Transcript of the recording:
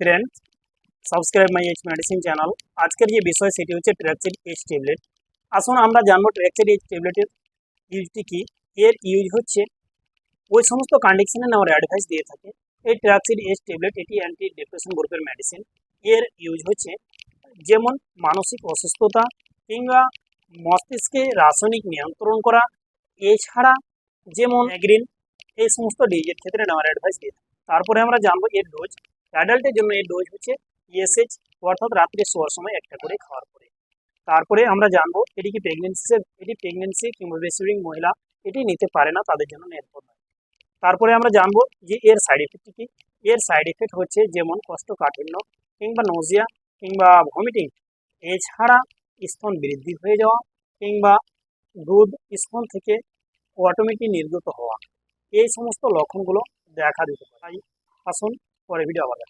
Friends, subscribe my H medicine channel. আজকের যে বিষয় সেটি হচ্ছে ট্র্যাকসিড এইচ ট্যাবলেট। আসুন আমরা জানবো ট্র্যাকসিড এইচ ট্যাবলেটের ইউজটি কি। এর ইউজ হচ্ছে ওই সমস্ত কন্ডিশনে নেওয়ার অ্যাডভাইস দিয়ে থাকে। এই ট্র্যাকসিড এইচ ট্যাবলেট এটি অ্যান্টি ডিপ্রেশন গ্রুপের মেডিসিন। এর ইউজ হচ্ছে যেমন মানসিক অসুস্থতা কিংবা মস্তিষ্কে রাসায়নিক নিয়ন্ত্রণ করা, এছাড়া যেমন মাইগ্রেন, এই সমস্ত ডিজিজের ক্ষেত্রে নেওয়ার অ্যাডভাইস দিয়ে থাকে। তারপরে আমরা জানবো এর ডোজ। অ্যাডাল্টের জন্য এর ডোজ হচ্ছে ইএসএইচ, অর্থাৎ রাত্রে শোয়ার সময় একটা করে খাওয়ার পরে। তারপরে আমরা জানবো এটি কি প্রেগনেন্সি কিংবা ব্রেস্টফিডিং মহিলা এটি নিতে পারে না, তাদের জন্য নিরাপদ নয়। তারপরে আমরা জানবো যে এর সাইড এফেক্ট কি। এর সাইড এফেক্ট হচ্ছে যেমন কোষ্ঠকাঠিন্য কিংবা নজিয়া কিংবা ভমিটিং, এছাড়া স্তন বৃদ্ধি হয়ে যাওয়া কিংবা দুধ স্তন থেকে অটোমেটিক নির্গত হওয়া, এই সমস্ত লক্ষণগুলো দেখা দিতে পারে। আসুন পরে ভিডিও আবার দেখা।